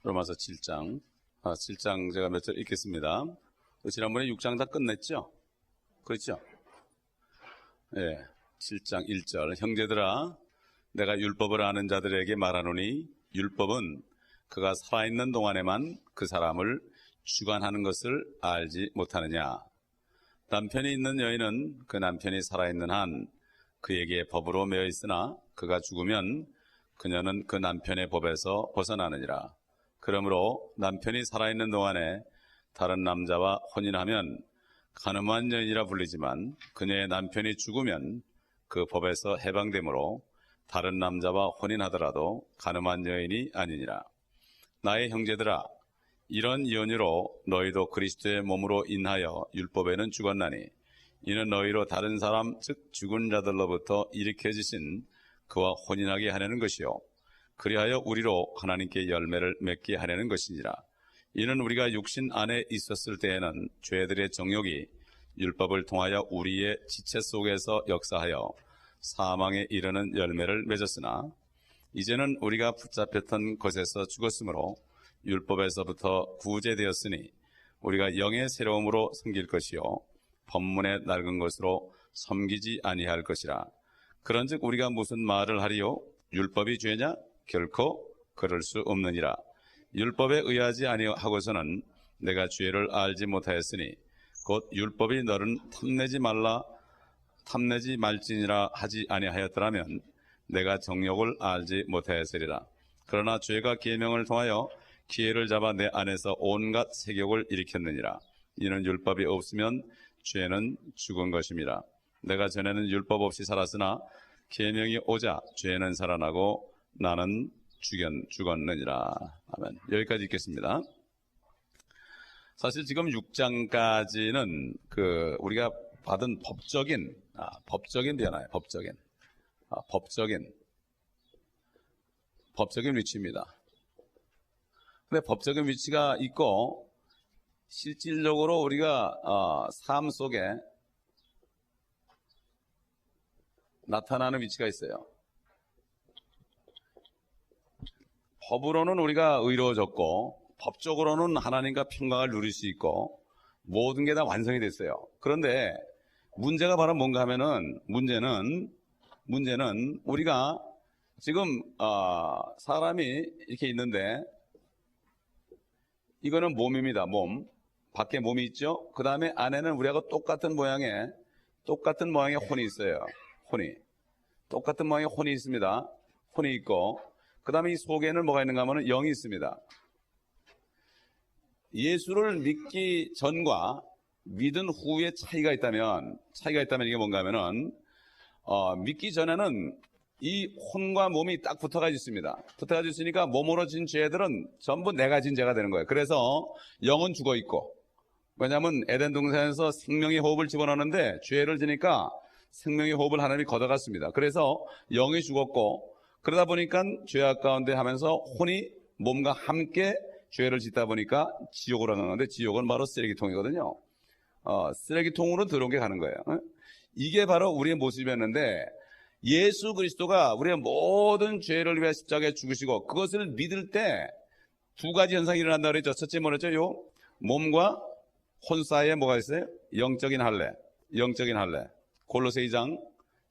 로마서 7장. 7장 제가 몇 절 읽겠습니다. 지난번에 6장 다 끝냈죠? 그렇죠? 예, 7장 1절. 형제들아, 내가 율법을 아는 자들에게 말하노니 율법은 그가 살아있는 동안에만 그 사람을 주관하는 것을 알지 못하느냐. 남편이 있는 여인은 그 남편이 살아있는 한 그에게 법으로 매여 있으나 그가 죽으면 그녀는 그 남편의 법에서 벗어나느니라. 그러므로 남편이 살아있는 동안에 다른 남자와 혼인하면 간음한 여인이라 불리지만 그녀의 남편이 죽으면 그 법에서 해방되므로 다른 남자와 혼인하더라도 간음한 여인이 아니니라. 나의 형제들아, 이런 연유로 너희도 그리스도의 몸으로 인하여 율법에는 죽었나니 이는 너희로 다른 사람 즉 죽은 자들로부터 일으켜지신 그와 혼인하게 하려는 것이요 그리하여 우리로 하나님께 열매를 맺게 하려는 것이니라. 이는 우리가 육신 안에 있었을 때에는 죄들의 정욕이 율법을 통하여 우리의 지체 속에서 역사하여 사망에 이르는 열매를 맺었으나 이제는 우리가 붙잡혔던 것에서 죽었으므로 율법에서부터 구제되었으니 우리가 영의 새로움으로 섬길 것이요 법문의 낡은 것으로 섬기지 아니할 것이라. 그런즉 우리가 무슨 말을 하리요? 율법이 죄냐? 결코 그럴 수 없느니라. 율법에 의하지 아니하고서는 내가 죄를 알지 못하였으니 곧 율법이 너는 탐내지 말지니라 하지 아니하였더라면 내가 정욕을 알지 못하였으리라. 그러나 죄가 계명을 통하여 기회를 잡아 내 안에서 온갖 세욕을 일으켰느니라. 이는 율법이 없으면 죄는 죽은 것임이라. 내가 전에는 율법 없이 살았으나 계명이 오자 죄는 살아나고 나는 죽었느니라. 아멘. 여기까지 읽겠습니다. 사실 지금 6장까지는 우리가 받은 법적인 변화예요. 법적인 위치입니다. 근데 법적인 위치가 있고 실질적으로 우리가 삶 속에 나타나는 위치가 있어요. 법으로는 우리가 의로워졌고 법적으로는 하나님과 평강을 누릴 수 있고 모든 게 다 완성이 됐어요. 그런데 문제가 바로 뭔가 하면은 문제는 우리가 지금 사람이 이렇게 있는데 이거는 몸입니다. 몸. 밖에 몸이 있죠. 그 다음에 안에는 우리하고 똑같은 모양의 혼이 있어요. 똑같은 모양의 혼이 있습니다. 혼이 있고 그 다음에 이 속에는 뭐가 있는가 하면 영이 있습니다. 예수를 믿기 전과 믿은 후에 차이가 있다면 이게 뭔가 하면은 믿기 전에는 이 혼과 몸이 딱 붙어가지고 있습니다. 붙어가지고 있으니까 몸으로 진 죄들은 전부 내가 진 죄가 되는 거예요. 그래서 영은 죽어 있고, 왜냐하면 에덴 동산에서 생명의 호흡을 집어넣는데 죄를 지니까 생명의 호흡을 하나님이 걷어갔습니다. 그래서 영이 죽었고, 그러다 보니까 죄악 가운데 하면서 혼이 몸과 함께 죄를 짓다 보니까 지옥으로 가는 건데, 지옥은 바로 쓰레기통이거든요. 쓰레기통으로 들어온 게 가는 거예요. 이게 바로 우리의 모습이었는데 예수 그리스도가 우리의 모든 죄를 위해 십자가에 죽으시고 그것을 믿을 때 두 가지 현상이 일어난다고 그랬죠. 첫째 뭐랬죠? 요 몸과 혼 사이에 뭐가 있어요? 영적인 할례. 골로새 2장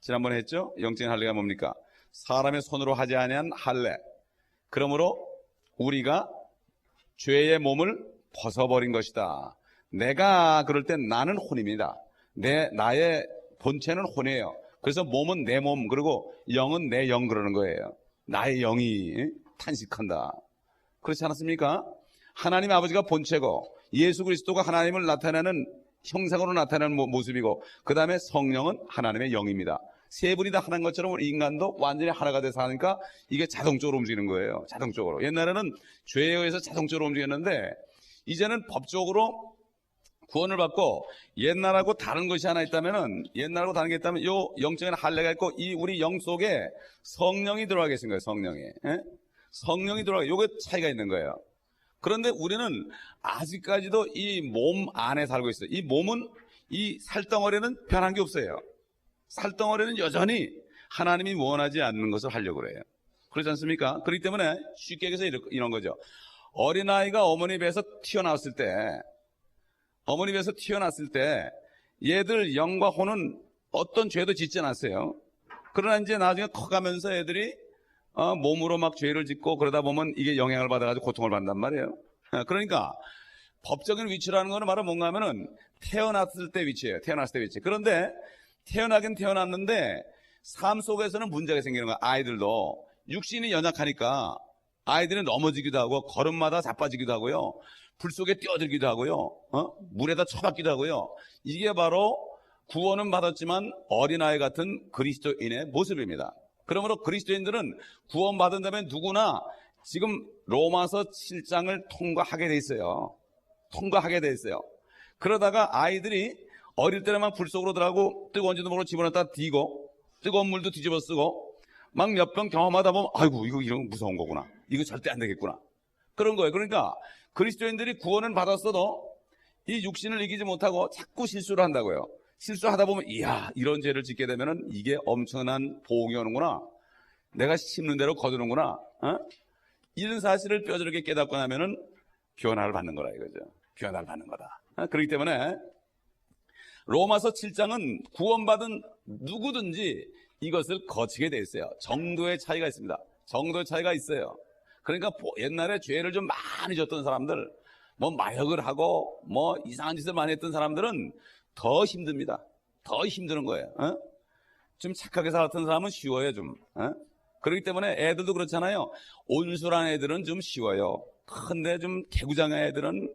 지난번에 했죠? 영적인 할례가 뭡니까? 사람의 손으로 하지 아니한 할례. 그러므로 우리가 죄의 몸을 벗어버린 것이다. 내가 그럴 땐 나는 혼입니다. 나의 본체는 혼이에요. 그래서 몸은 내 몸, 그리고 영은 내 영 그러는 거예요. 나의 영이 탄식한다. 그렇지 않았습니까? 하나님 아버지가 본체고 예수 그리스도가 하나님을 나타내는 형상으로 나타내는 모습이고 그 다음에 성령은 하나님의 영입니다. 세 분이 다 하나인 것처럼 우리 인간도 완전히 하나가 돼서 하니까 이게 자동적으로 움직이는 거예요. 자동적으로. 옛날에는 죄에 의해서 자동적으로 움직였는데 이제는 법적으로 구원을 받고 옛날하고 다른 것이 하나 있다면은 옛날하고 다른 게 있다면 요 영적인 할례가 있고 이 우리 영 속에 성령이 들어가 계신 거예요. 성령이 들어가. 요게 차이가 있는 거예요. 그런데 우리는 아직까지도 이 몸 안에 살고 있어요. 이 몸은 이 살덩어리는 변한 게 없어요. 살덩어리는 여전히 하나님이 원하지 않는 것을 하려고 그래요. 그렇지 않습니까? 그렇기 때문에 쉽게 얘기해서 이런 거죠. 어린아이가 어머니 배에서 튀어나왔을 때 얘들 영과 혼은 어떤 죄도 짓지 않았어요. 그러나 이제 나중에 커가면서 애들이 몸으로 막 죄를 짓고 그러다 보면 이게 영향을 받아가지고 고통을 받는단 말이에요. 그러니까 법적인 위치라는 거는 바로 뭔가 하면은 태어났을 때 위치예요. 태어났을 때 위치. 그런데 태어나긴 태어났는데 삶 속에서는 문제가 생기는 거야. 아이들도 육신이 연약하니까 아이들은 넘어지기도 하고 걸음마다 자빠지기도 하고요. 불 속에 뛰어들기도 하고요. 물에다 처박기도 하고요. 이게 바로 구원은 받았지만 어린아이 같은 그리스도인의 모습입니다. 그러므로 그리스도인들은 구원받은 다음에 누구나 지금 로마서 7장을 통과하게 돼 있어요. 그러다가 아이들이 어릴 때는 막 불 속으로 들어가고 뜨거운지도 모르고 집어넣었다 뒤고 뜨거운 물도 뒤집어 쓰고 막 몇 번 경험하다 보면 아이고 이거 이런 거 무서운 거구나. 이거 절대 안 되겠구나. 그런 거예요. 그러니까 그리스도인들이 구원은 받았어도 이 육신을 이기지 못하고 자꾸 실수를 한다고요. 실수하다 보면 이야 이런 죄를 짓게 되면은 이게 엄청난 보응이 오는구나. 내가 심는 대로 거두는구나. 이런 사실을 뼈저리게 깨닫고 나면은 변화를 받는 거라 이거죠. 변화를 받는 거다. 그렇기 때문에 로마서 7장은 구원받은 누구든지 이것을 거치게 돼 있어요. 정도의 차이가 있습니다. 정도의 차이가 있어요. 그러니까 옛날에 죄를 좀 많이 졌던 사람들, 뭐 마약을 하고 뭐 이상한 짓을 많이 했던 사람들은 더 힘듭니다. 더 힘드는 거예요. 좀 착하게 살았던 사람은 쉬워요, 좀. 그렇기 때문에 애들도 그렇잖아요. 온순한 애들은 좀 쉬워요. 근데 좀 개구장한 애들은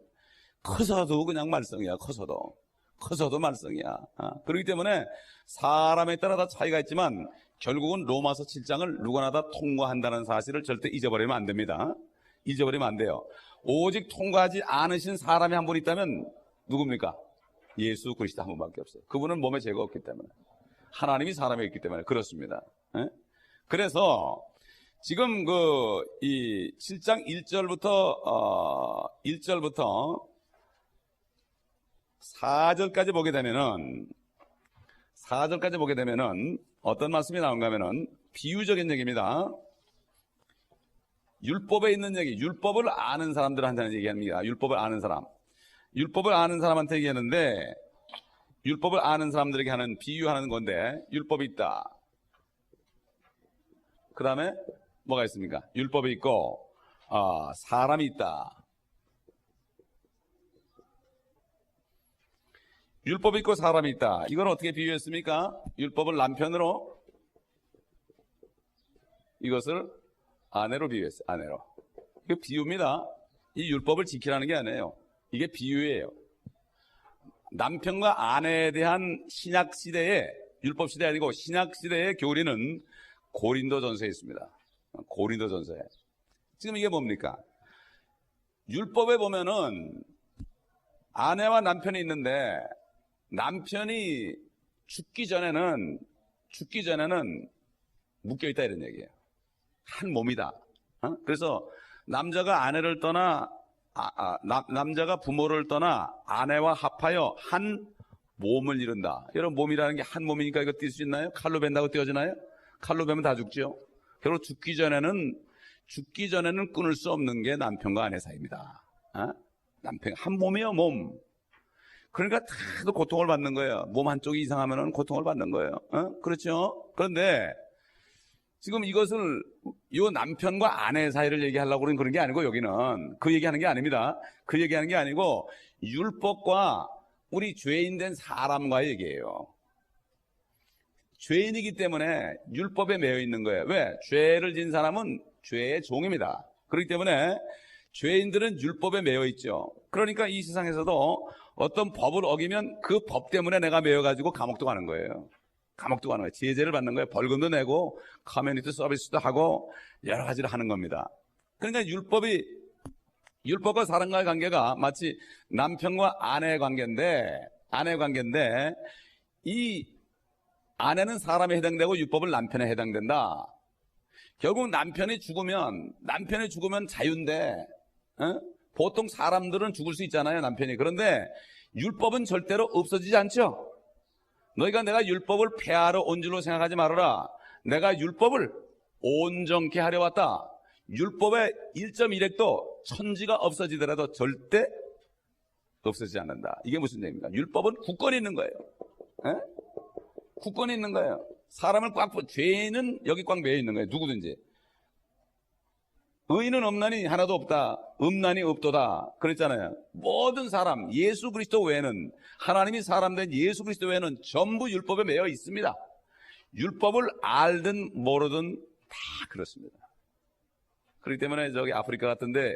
커서도 그냥 말썽이야, 커서도 말썽이야. 그렇기 때문에 사람에 따라 다 차이가 있지만 결국은 로마서 7장을 누구나 다 통과한다는 사실을 절대 잊어버리면 안 됩니다. 잊어버리면 안 돼요. 오직 통과하지 않으신 사람이 한 분 있다면 누굽니까? 예수 그리스도 한 분밖에 없어요. 그분은 몸에 죄가 없기 때문에, 하나님이 사람에 있기 때문에 그렇습니다. 그래서 지금 이 7장 1절부터 4절까지 보게 되면은 어떤 말씀이 나온가 하면은 비유적인 얘기입니다. 율법에 있는 얘기, 율법을 아는 사람들한테 얘기합니다. 율법을 아는 사람한테 얘기하는데, 율법을 아는 사람들에게 하는 비유하는 건데, 율법이 있다. 그 다음에 뭐가 있습니까? 율법이 있고 사람이 있다. 율법이 있고 사람이 있다. 이걸 어떻게 비유했습니까? 율법을 남편으로, 이것을 아내로 비유했어요. 아내로. 이거 비유입니다. 이 율법을 지키라는 게 아니에요. 이게 비유예요. 남편과 아내에 대한 신약 시대의, 율법 시대 아니고 신약 시대의 교리는 고린도전서에 있습니다. 고린도전서에. 지금 이게 뭡니까? 율법에 보면은 아내와 남편이 있는데 남편이 죽기 전에는 묶여있다 이런 얘기예요. 한 몸이다. 그래서 남자가 아내를 떠나 남자가 부모를 떠나 아내와 합하여 한 몸을 이룬다. 여러분, 몸이라는 게 한 몸이니까 이거 뛸 수 있나요? 칼로 벤다고 뛰어지나요? 칼로 베면 다 죽죠. 결국 죽기 전에는 끊을 수 없는 게 남편과 아내 사이입니다. 남편 한 몸이에요, 몸. 그러니까 다들 고통을 받는 거예요. 몸 한쪽이 이상하면 고통을 받는 거예요. 그렇죠? 그런데 지금 이것을 이 남편과 아내 사이를 얘기하려고 그런 게 아니고, 여기는 그 얘기하는 게 아닙니다. 그 얘기하는 게 아니고 율법과 우리 죄인 된 사람과의 얘기예요. 죄인이기 때문에 율법에 매여 있는 거예요. 왜? 죄를 진 사람은 죄의 종입니다. 그렇기 때문에 죄인들은 율법에 매여 있죠. 그러니까 이 세상에서도 어떤 법을 어기면 그 법 때문에 내가 매여가지고 감옥도 가는 거예요. 제재를 받는 거예요. 벌금도 내고 커뮤니티 서비스도 하고 여러 가지를 하는 겁니다. 그러니까 율법과 사람과의 관계가 마치 남편과 아내의 관계인데, 이 아내는 사람에 해당되고 율법은 남편에 해당된다. 결국 남편이 죽으면 자유인데, 보통 사람들은 죽을 수 있잖아요, 남편이. 그런데 율법은 절대로 없어지지 않죠. 너희가 내가 율법을 폐하러 온 줄로 생각하지 말아라. 내가 율법을 온전케 하려 왔다. 율법의 1.1획도 천지가 없어지더라도 절대 없어지지 않는다. 이게 무슨 얘기입니까? 율법은 굳건히 있는 거예요. 에? 굳건히 있는 거예요. 사람을 죄는 여기 꽉 매여 있는 거예요. 누구든지. 의인은 없나니 하나도 없다. 없나니 없도다. 그랬잖아요. 모든 사람, 예수 그리스도 외에는, 하나님이 사람 된 예수 그리스도 외에는 전부 율법에 매여 있습니다. 율법을 알든 모르든 다 그렇습니다. 그렇기 때문에 저기 아프리카 같은데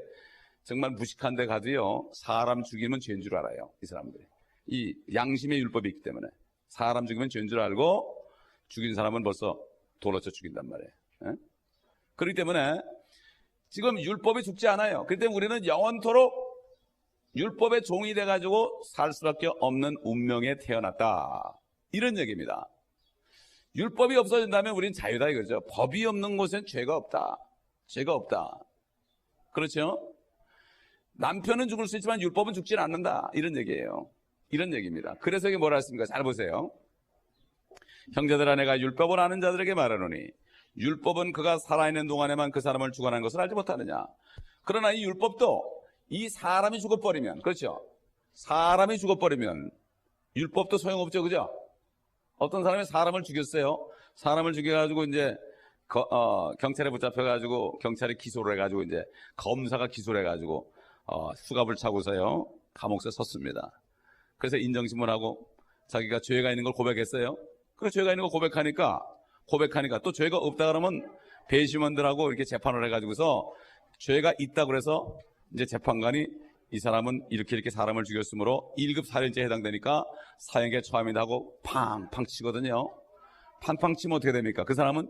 정말 무식한 데 가도요, 사람 죽이면 죄인 줄 알아요. 이 사람들이. 이 양심의 율법이 있기 때문에 사람 죽이면 죄인 줄 알고 죽인 사람은 벌써 돌아쳐 죽인단 말이에요. 에? 그렇기 때문에 지금 율법이 죽지 않아요. 그렇기 때문에 우리는 영원토록 율법의 종이 돼가지고 살 수밖에 없는 운명에 태어났다. 이런 얘기입니다. 율법이 없어진다면 우리는 자유다 이거죠. 법이 없는 곳엔 죄가 없다. 죄가 없다. 그렇죠? 남편은 죽을 수 있지만 율법은 죽지는 않는다. 이런 얘기예요. 이런 얘기입니다. 그래서 이게 뭐라 했습니까? 잘 보세요. 형제들아, 내가 율법을 아는 자들에게 말하노니 율법은 그가 살아있는 동안에만 그 사람을 주관한 것을 알지 못하느냐. 그러나 이 율법도 이 사람이 죽어버리면, 그렇죠? 사람이 죽어버리면 율법도 소용없죠. 그죠? 어떤 사람이 사람을 죽였어요. 사람을 죽여가지고 이제 경찰에 붙잡혀가지고 경찰이 기소를 해가지고 이제 검사가 기소를 해가지고 수갑을 차고서요 감옥에 섰습니다. 그래서 인정신문하고 자기가 죄가 있는 걸 고백했어요. 그 죄가 있는 걸 고백하니까 또 죄가 없다 그러면 배심원들하고 이렇게 재판을 해가지고서 죄가 있다 그래서 이제 재판관이 이 사람은 이렇게 사람을 죽였으므로 1급 살인죄에 해당되니까 사형에 처함이다 하고 팡팡 치거든요. 팡팡 치면 어떻게 됩니까? 그 사람은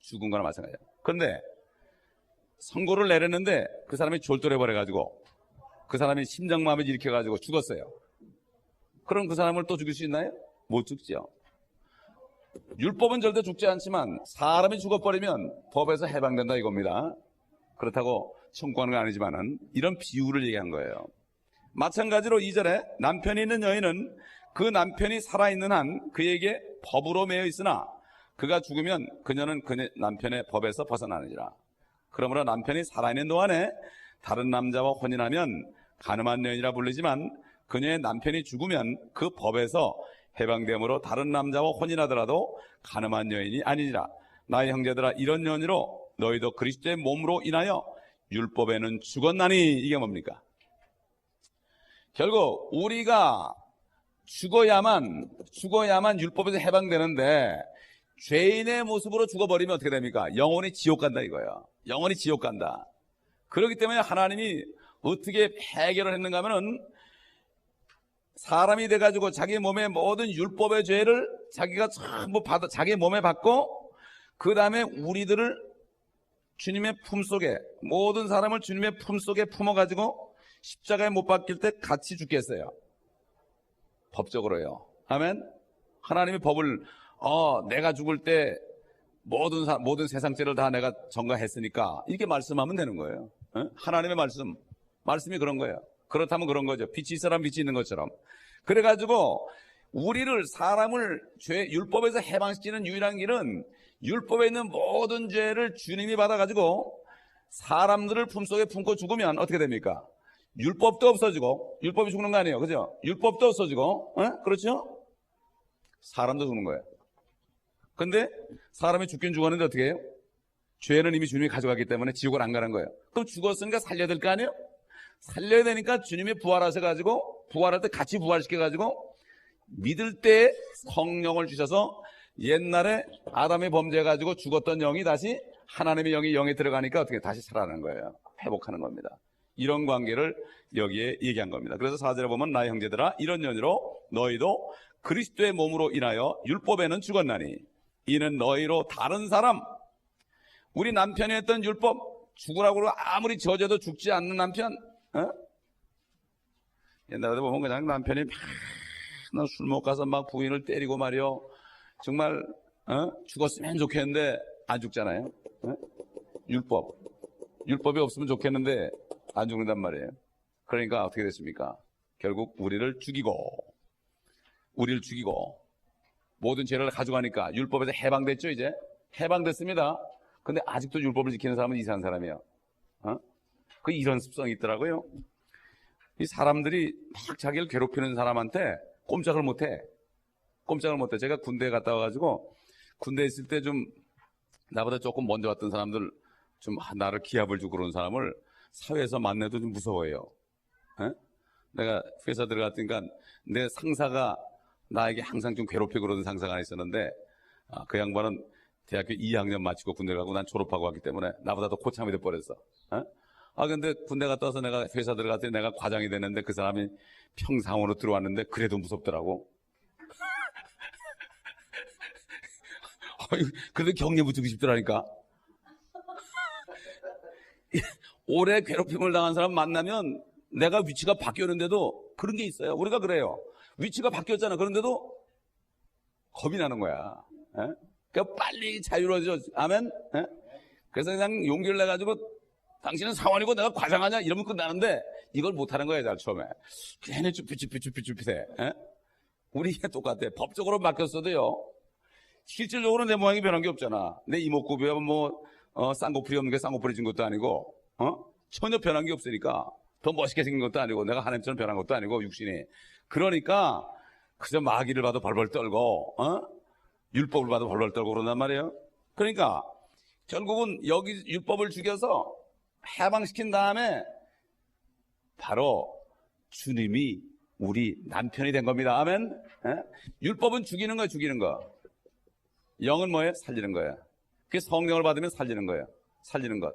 죽은 거나 마찬가지예요. 그런데 선고를 내렸는데 그 사람이 졸도해버려가지고 그 사람이 심장마비를 일으켜가지고 죽었어요. 그럼 그 사람을 또 죽일 수 있나요? 못 죽죠. 율법은 절대 죽지 않지만 사람이 죽어버리면 법에서 해방된다 이겁니다. 그렇다고 청구하는 건 아니지만은 이런 비유를 얘기한 거예요. 마찬가지로 2절에 남편이 있는 여인은 그 남편이 살아있는 한 그에게 법으로 매여 있으나 그가 죽으면 그녀는 그녀 남편의 법에서 벗어나느니라. 그러므로 남편이 살아있는 동안에 다른 남자와 혼인하면 간음한 여인이라 불리지만 그녀의 남편이 죽으면 그 법에서 해방됨으로 다른 남자와 혼인하더라도 간음한 여인이 아니니라. 나의 형제들아, 이런 연유로 너희도 그리스도의 몸으로 인하여 율법에는 죽었나니. 이게 뭡니까? 결국 우리가 죽어야만 율법에서 해방되는데 죄인의 모습으로 죽어버리면 어떻게 됩니까? 영원히 지옥 간다 이거예요. 영원히 지옥 간다. 그렇기 때문에 하나님이 어떻게 해결을 했는가 하면은 사람이 돼가지고 자기 몸의 모든 율법의 죄를 자기가 전부 자기 몸에 받고 그 다음에 우리들을 주님의 품속에, 모든 사람을 주님의 품속에 품어가지고 십자가에 못 박힐 때 같이 죽겠어요. 법적으로요. 아멘. 하나님의 법을 내가 죽을 때 모든 세상죄를 다 내가 전가했으니까 이렇게 말씀하면 되는 거예요. 하나님의 말씀이 그런 거예요. 그렇다면 그런 거죠. 빛이 있어라 빛이 있는 것처럼. 그래가지고 사람을 율법에서 해방시키는 유일한 길은 율법에 있는 모든 죄를 주님이 받아가지고 사람들을 품속에 품고 죽으면 어떻게 됩니까? 율법도 없어지고, 율법이 죽는 거 아니에요. 그죠? 율법도 없어지고, 그렇죠? 사람도 죽는 거예요. 근데 사람이 죽긴 죽었는데 어떻게 해요? 죄는 이미 주님이 가져가기 때문에 지옥을 안 가는 거예요. 그럼 죽었으니까 살려야 될 거 아니에요? 살려야 되니까 주님이 부활하셔가지고, 부활할 때 같이 부활시켜가지고, 믿을 때 성령을 주셔서 옛날에 아담이 범죄해가지고 죽었던 영이 다시 하나님의 영이 영에 들어가니까 어떻게 다시 살아나는 거예요. 회복하는 겁니다. 이런 관계를 여기에 얘기한 겁니다. 그래서 4절에 보면 나의 형제들아, 이런 연유로 너희도 그리스도의 몸으로 인하여 율법에는 죽었나니 이는 너희로 다른 사람, 우리 남편이 했던 율법 죽으라고 아무리 저져도 죽지 않는 남편, 옛날에도 보면 그냥 남편이 맨날 술 먹고 가서 막 부인을 때리고 말이요, 정말 죽었으면 좋겠는데 안 죽잖아요. 율법이 없으면 좋겠는데 안 죽는단 말이에요. 그러니까 어떻게 됐습니까? 결국 우리를 죽이고 모든 죄를 가져가니까 율법에서 해방됐죠. 이제 해방됐습니다. 근데 아직도 율법을 지키는 사람은 이상한 사람이에요. 그 이런 습성이 있더라고요. 이 사람들이 막 자기를 괴롭히는 사람한테 꼼짝을 못해. 꼼짝을 못해. 제가 군대에 갔다 와가지고 군대에 있을 때 좀 나보다 조금 먼저 왔던 사람들 좀 나를 기합을 주고 그런 사람을 사회에서 만나도 좀 무서워해요. 에? 내가 회사 들어갔으니까 내 상사가 나에게 항상 좀 괴롭히고 그러는 상사가 하나 있었는데 그 양반은 대학교 2학년 마치고 군대 가고 난 졸업하고 왔기 때문에 나보다 더 고참이 돼버렸어. 근데 군대 갔다 와서 내가 회사 들어갔더니 내가 과장이 됐는데 그 사람이 평상으로 들어왔는데 그래도 무섭더라고. 그래도 경례 붙이고 싶더라니까. 오래 괴롭힘을 당한 사람 만나면 내가 위치가 바뀌었는데도 그런 게 있어요. 우리가 그래요. 위치가 바뀌었잖아. 그런데도 겁이 나는 거야. 그러니까 빨리 자유로워져. 아멘? 그래서 그냥 용기를 내가지고 당신은 사원이고 내가 과장하냐? 이러면 끝나는데 이걸 못하는 거야, 잘 처음에. 괜히 쭈삣해. 우리가 똑같아. 법적으로 맡겼어도요. 실질적으로 내 모양이 변한 게 없잖아. 내 이목구비가 쌍꺼풀이 없는 게 쌍꺼풀이 진 것도 아니고, 전혀 변한 게 없으니까 더 멋있게 생긴 것도 아니고 내가 하나님처럼 변한 것도 아니고 육신이. 그러니까 그저 마귀를 봐도 벌벌 떨고, 율법을 봐도 벌벌 떨고 그런단 말이에요. 그러니까 결국은 여기 율법을 죽여서 해방시킨 다음에 바로 주님이 우리 남편이 된 겁니다. 아멘. 율법은 죽이는 거예요. 죽이는 거. 영은 뭐예요? 살리는 거예요. 그게 성령을 받으면 살리는 거예요. 살리는 것.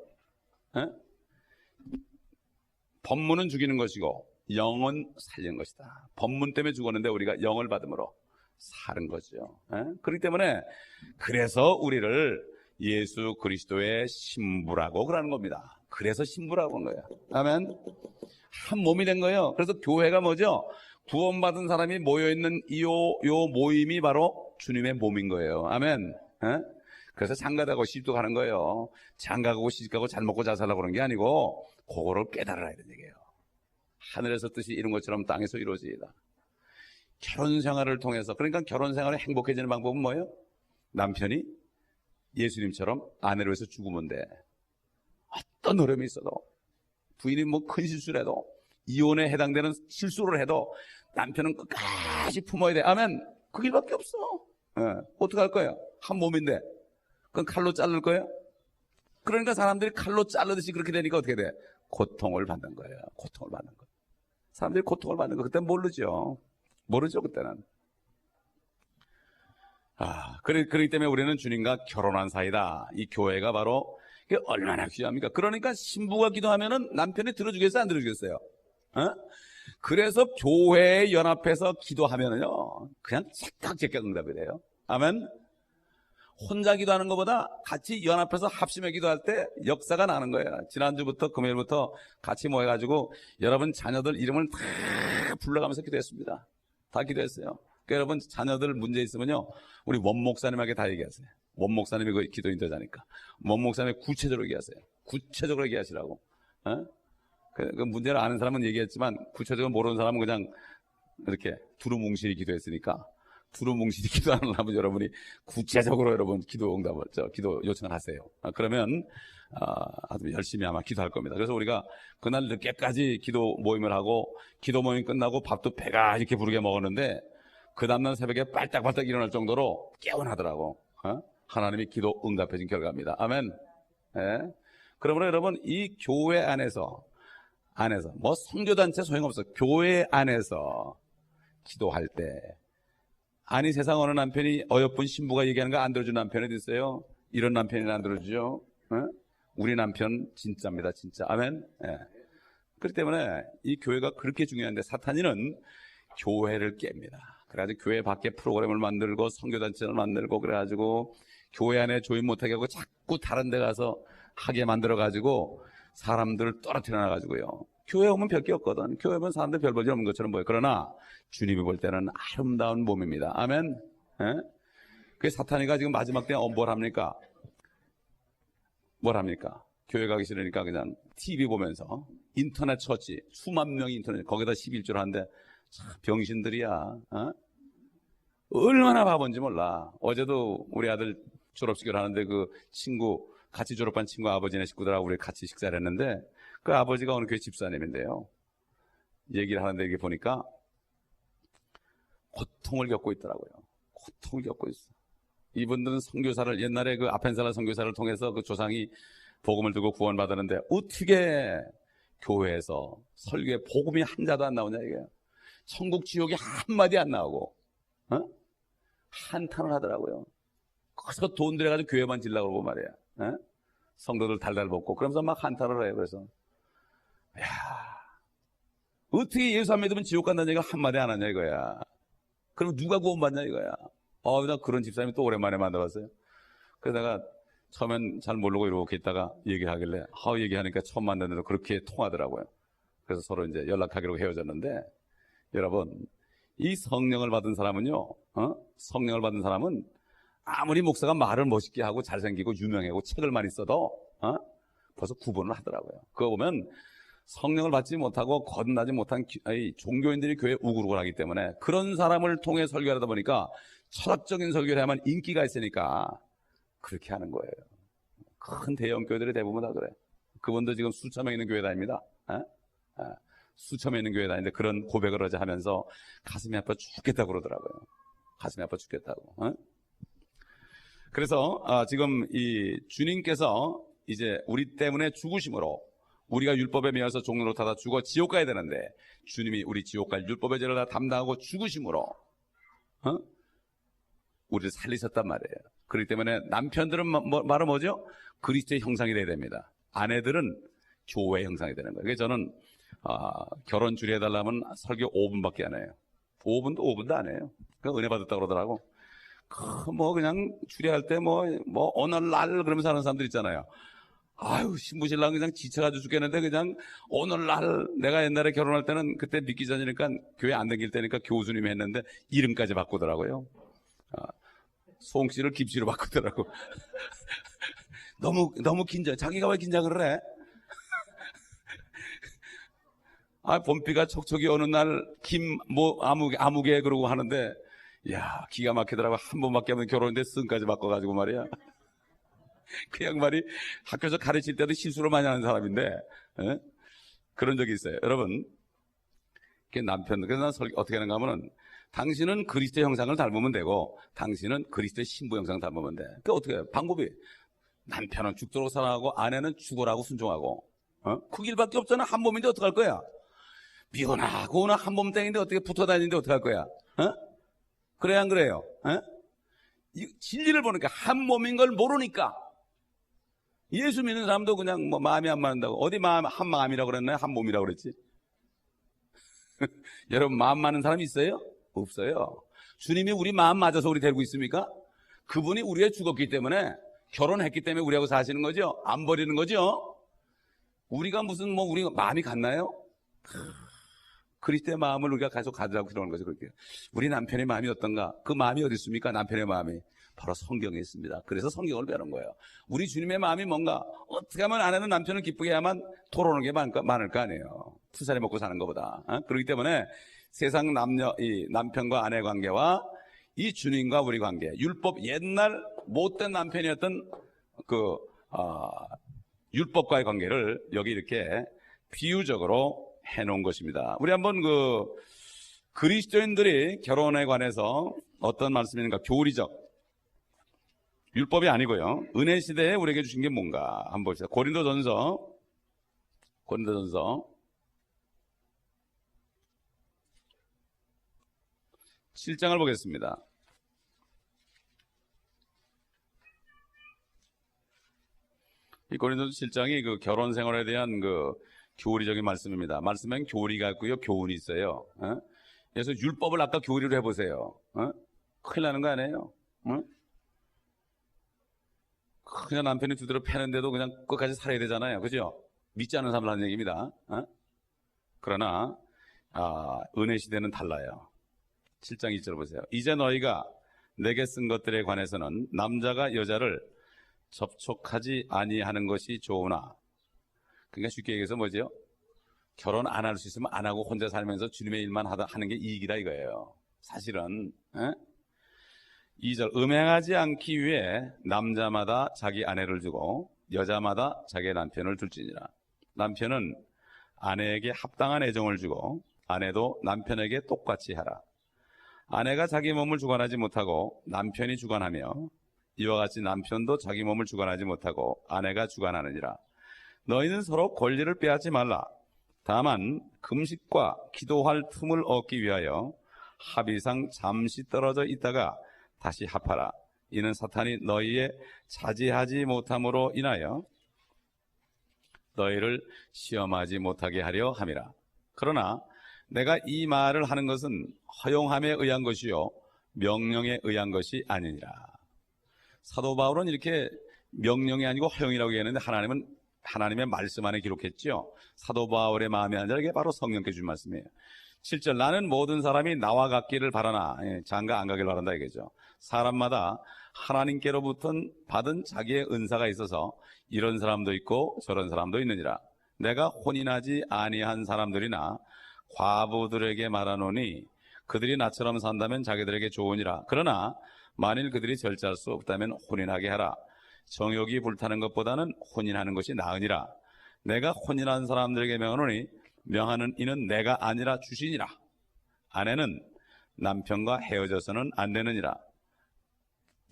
법문은 죽이는 것이고 영은 살리는 것이다. 법문 때문에 죽었는데 우리가 영을 받음으로 사는 거죠. 그렇기 때문에 그래서 우리를 예수 그리스도의 신부라고 그러는 겁니다. 그래서 신부라고 하는 거예요. 아멘. 한 몸이 된 거예요. 그래서 교회가 뭐죠? 구원받은 사람이 모여있는 요 모임이 바로 주님의 몸인 거예요. 아멘. 그래서 장가가고 시집도 가는 거예요. 장가가고 시집가고 잘 먹고 잘 살라고 그런 게 아니고 그거를 깨달아야 되는 얘기예요. 하늘에서 뜻이 이룬 것처럼 땅에서 이루어지이다. 결혼 생활을 통해서, 그러니까 결혼 생활이 행복해지는 방법은 뭐예요? 남편이 예수님처럼 아내를 위해서 죽으면 돼. 어떤 어려움이 있어도, 부인이 뭐 큰 실수를 해도, 이혼에 해당되는 실수를 해도 남편은 끝까지 품어야 돼. 아멘. 그 길밖에 없어. 어떡할 거예요? 한 몸인데 그건 칼로 자를 거예요? 그러니까 사람들이 칼로 자르듯이 그렇게 되니까 어떻게 돼? 고통을 받는 거예요. 고통을 받는 거예요. 사람들이 고통을 받는 거 그때는 모르죠 그때는. 그렇기 때문에 우리는 주님과 결혼한 사이다. 이 교회가 바로 이게 얼마나 귀합니까? 그러니까 신부가 기도하면은 남편이 들어주겠어요? 안 들어주겠어요? 그래서 교회에 연합해서 기도하면은요, 그냥 제깍제깍 응답이 돼요. 아멘. 혼자 기도하는 것보다 같이 연합해서 합심해 기도할 때 역사가 나는 거예요. 지난주부터 금요일부터 같이 모여가지고 여러분 자녀들 이름을 다 불러가면서 기도했습니다. 다 기도했어요. 그러니까 여러분 자녀들 문제 있으면요, 우리 원 목사님에게 다 얘기하세요. 원 목사님이 그 기도 인도자니까 원 목사님이 구체적으로 얘기하세요. 구체적으로 얘기하시라고. 그 문제를 아는 사람은 얘기했지만 구체적으로 모르는 사람은 그냥 이렇게 두루뭉실히 기도했으니까 두루뭉실히 기도하는 사람은 여러분이 구체적으로 여러분 기도 응답을 기도 요청을 하세요. 그러면 아주 열심히 아마 기도할 겁니다. 그래서 우리가 그날 늦게까지 기도 모임을 하고 기도 모임 끝나고 밥도 배가 이렇게 부르게 먹었는데 그 다음날 새벽에 빨딱빨딱 일어날 정도로 개운하더라고. 하나님이 기도 응답해준 결과입니다. 아멘. 네. 그러므로 여러분 이 교회 안에서 뭐 선교단체 소용없어. 교회 안에서 기도할 때 아니 세상 어느 남편이 어여쁜 신부가 얘기하는 거 안 들어주는 남편이 있어요? 이런 남편이 안 들어주죠? 우리 남편 진짜입니다. 진짜. 아멘. 네. 그렇기 때문에 이 교회가 그렇게 중요한데 사탄이는 교회를 깹니다. 그래가지고 교회 밖에 프로그램을 만들고 선교단체를 만들고 그래가지고 교회 안에 조인 못하게 하고 자꾸 다른 데 가서 하게 만들어가지고 사람들을 떨어뜨려 놔가지고요. 교회 오면 별 게 없거든. 교회 오면 사람들 별 볼 일 없는 것처럼 보여. 그러나 주님이 볼 때는 아름다운 몸입니다. 아멘. 그 사탄이가 지금 마지막 때 뭘 합니까? 뭘 합니까? 교회 가기 싫으니까 그냥 TV 보면서 인터넷 처치 수만 명이 인터넷 거기다 11조를 하는데 참 병신들이야. 얼마나 바본지 몰라. 어제도 우리 아들 졸업식을 하는데 그 친구 같이 졸업한 친구 아버지네 식구들하고 우리 같이 식사를 했는데 그 아버지가 어느 교회 집사님인데요. 얘기를 하는데 이게 보니까 고통을 겪고 있더라고요. 고통을 겪고 있어. 이분들은 선교사를 옛날에 그 아펜살라 선교사를 통해서 그 조상이 복음을 듣고 구원받았는데 어떻게 교회에서 설교에 복음이 한 자도 안 나오냐 이게. 천국 지옥이 한마디 안 나오고 한탄을 하더라고요. 그래서 돈 들여가지고 교회만 질라고 그러고 말이야. 성도들 달달 볶고 그러면서 막 한탄을 해요. 그래서 야, 어떻게 예수 안 믿으면 지옥 간다는 얘기가 한마디 안 하냐 이거야. 그럼 누가 구원받냐 이거야. 나 그런 집사님이 또 오랜만에 만나봤어요. 그래서 내가 처음엔 잘 모르고 이렇게 있다가 얘기하길래 얘기하니까 처음 만났는데 그렇게 통하더라고요. 그래서 서로 이제 연락하기로 헤어졌는데, 여러분, 이 성령을 받은 사람은요, 성령을 받은 사람은 아무리 목사가 말을 멋있게 하고 잘생기고 유명하고 책을 많이 써도 벌써 구분을 하더라고요. 그거 보면 성령을 받지 못하고 거듭나지 못한 종교인들이 교회에 우글우글 하기 때문에 그런 사람을 통해 설교하다 보니까 철학적인 설교를 해야만 인기가 있으니까 그렇게 하는 거예요. 큰 대형 교회들이 대부분 다 그래. 그분도 지금 수천 명 있는 교회 다닙니다. 수천 명 있는 교회 다니는데 그런 고백을 어제 하면서 가슴이 아파 죽겠다고 그러더라고요. 가슴이 아파 죽겠다고. 그래서 지금 이 주님께서 이제 우리 때문에 죽으심으로 우리가 율법에 매여서 종로로 타다 죽어 지옥 가야 되는데 주님이 우리 지옥 갈 율법의 죄를 다 담당하고 죽으심으로 우리를 살리셨단 말이에요. 그렇기 때문에 남편들은 말은 뭐죠? 그리스도의 형상이 돼야 됩니다. 아내들은 교회의 형상이 되는 거예요. 그래서 저는 결혼 주례해달라면 설교 5분밖에 안 해요. 5분도 안 해요. 그러니까 은혜 받았다고 그러더라고. 그냥 주례할 때 오늘날 그러면서 하는 사람들 있잖아요. 신부신랑 그냥 지쳐가지고 죽겠는데 그냥 오늘날, 내가 옛날에 결혼할 때는 그때 믿기 전이니까 교회 안 다닐 때니까 교수님이 했는데 이름까지 바꾸더라고요. 송씨를 김씨로 바꾸더라고. 너무 긴장. 자기가 왜 긴장을 해? 봄비가 촉촉이 오는 날 아무개 그러고 하는데, 야, 기가 막히더라고. 한 번밖에 하면 결혼인데 승까지 바꿔가지고 말이야. 그 양반이 학교에서 가르칠 때도 실수를 많이 하는 사람인데, 그런 적이 있어요. 여러분, 그래서 난 어떻게 하는가 하면은, 당신은 그리스도의 형상을 닮으면 되고, 당신은 그리스도의 신부 형상을 닮으면 돼. 그 어떻게 해요? 방법이, 남편은 죽도록 사랑하고, 아내는 죽어라고 순종하고, 그 길밖에 없잖아. 한 몸인데 어떡할 거야? 미거나 고나 한 몸 땡인데 어떻게 붙어 다니는데 어떡할 거야? 그래, 안 그래요? 이 진리를 보니까 한 몸인 걸 모르니까. 예수 믿는 사람도 그냥 마음이 안 맞는다고. 어디 한 마음이라고 그랬나요? 한 몸이라고 그랬지? 여러분, 마음 맞는 사람 있어요? 없어요. 주님이 우리 마음 맞아서 우리 데리고 있습니까? 그분이 우리가 죽었기 때문에, 결혼했기 때문에 우리하고 사시는 거죠? 안 버리는 거죠? 우리가 우리 마음이 같나요? 그리스도의 마음을 우리가 계속 가지라고 그러는 거죠. 그렇게. 우리 남편의 마음이 어떤가? 그 마음이 어디 있습니까? 남편의 마음이. 바로 성경에 있습니다. 그래서 성경을 배우는 거예요. 우리 주님의 마음이 뭔가, 어떻게 하면 아내는 남편을 기쁘게 해야만 토론하는 게 많을 거 아니에요. 푸살이 먹고 사는 것보다. 그렇기 때문에 세상 이 남편과 아내 관계와 이 주님과 우리 관계, 율법, 옛날 못된 남편이었던 율법과의 관계를 여기 이렇게 비유적으로 해놓은 것입니다. 우리 한번 그리스도인들이 결혼에 관해서 어떤 말씀이 있는가, 교리적, 율법이 아니고요, 은혜 시대에 우리에게 주신 게 뭔가 한번 봅시다. 고린도전서 7장을 보겠습니다. 이 고린도전서 7장이 결혼 생활에 대한 교리적인 말씀입니다. 말씀엔 교리가 있고요, 교훈이 있어요. 그래서 율법을 아까 교리로 해보세요. 큰일 나는 거 아니에요? 그냥 남편이 두드려 패는데도 그냥 끝까지 살아야 되잖아요. 그죠? 믿지 않는 사람을 하는 얘기입니다. 그러나 은혜 시대는 달라요. 7장 2절 보세요. 이제 너희가 내게 쓴 것들에 관해서는 남자가 여자를 접촉하지 아니하는 것이 좋으나, 그러니까 쉽게 얘기해서 뭐죠? 결혼 안 할 수 있으면 안 하고 혼자 살면서 주님의 일만 하는 게 이익이다 이거예요. 사실은. 2절, 음행하지 않기 위해 남자마다 자기 아내를 주고 여자마다 자기 남편을 둘지니라. 남편은 아내에게 합당한 애정을 주고 아내도 남편에게 똑같이 하라. 아내가 자기 몸을 주관하지 못하고 남편이 주관하며 이와 같이 남편도 자기 몸을 주관하지 못하고 아내가 주관하느니라. 너희는 서로 권리를 빼앗지 말라. 다만 금식과 기도할 틈을 얻기 위하여 합의상 잠시 떨어져 있다가 다시 합하라. 이는 사탄이 너희의 자제하지 못함으로 인하여 너희를 시험하지 못하게 하려 함이라. 그러나 내가 이 말을 하는 것은 허용함에 의한 것이요 명령에 의한 것이 아니니라. 사도 바울은 이렇게 명령이 아니고 허용이라고 얘기했는데 하나님은 하나님의 말씀 안에 기록했죠. 사도 바울의 마음이 아니라 이게 바로 성령께 준 말씀이에요. 7절 나는 모든 사람이 나와 같기를 바라나 장가 안 가길 바란다 이거죠. 사람마다 하나님께로부터 받은 자기의 은사가 있어서 이런 사람도 있고 저런 사람도 있느니라. 내가 혼인하지 아니한 사람들이나 과부들에게 말하노니 그들이 나처럼 산다면 자기들에게 좋으니라. 그러나 만일 그들이 절제할 수 없다면 혼인하게 하라. 정욕이 불타는 것보다는 혼인하는 것이 나으니라. 내가 혼인한 사람들에게 명하노니 명하는 이는 내가 아니라 주시니라. 아내는 남편과 헤어져서는 안 되느니라.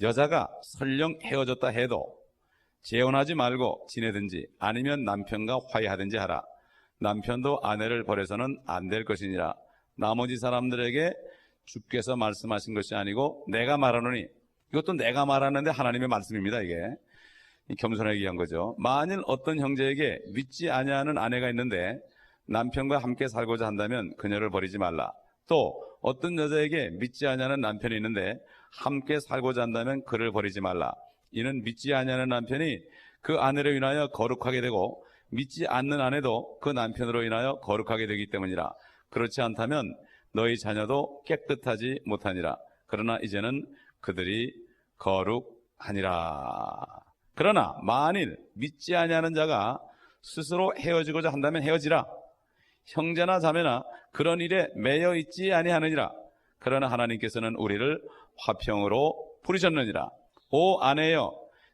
여자가 설령 헤어졌다 해도 재혼하지 말고 지내든지 아니면 남편과 화해하든지 하라. 남편도 아내를 버려서는 안 될 것이니라. 나머지 사람들에게 주께서 말씀하신 것이 아니고 내가 말하노니, 이것도 내가 말하는데 하나님의 말씀입니다. 이게 겸손하게 얘기한 거죠. 만일 어떤 형제에게 믿지 아니하는 아내가 있는데 남편과 함께 살고자 한다면 그녀를 버리지 말라. 또 어떤 여자에게 믿지 아니하는 남편이 있는데 함께 살고자 한다면 그를 버리지 말라. 이는 믿지 아니하는 남편이 그 아내로 인하여 거룩하게 되고 믿지 않는 아내도 그 남편으로 인하여 거룩하게 되기 때문이라. 그렇지 않다면 너희 자녀도 깨끗하지 못하니라. 그러나 이제는 그들이 거룩하니라. 그러나 만일 믿지 아니하는 자가 스스로 헤어지고자 한다면 헤어지라. 형제나 자매나 그런 일에 매여 있지 아니하느니라. 그러나 하나님께서는 우리를 화평으로 부르셨느니라. 오 아내여,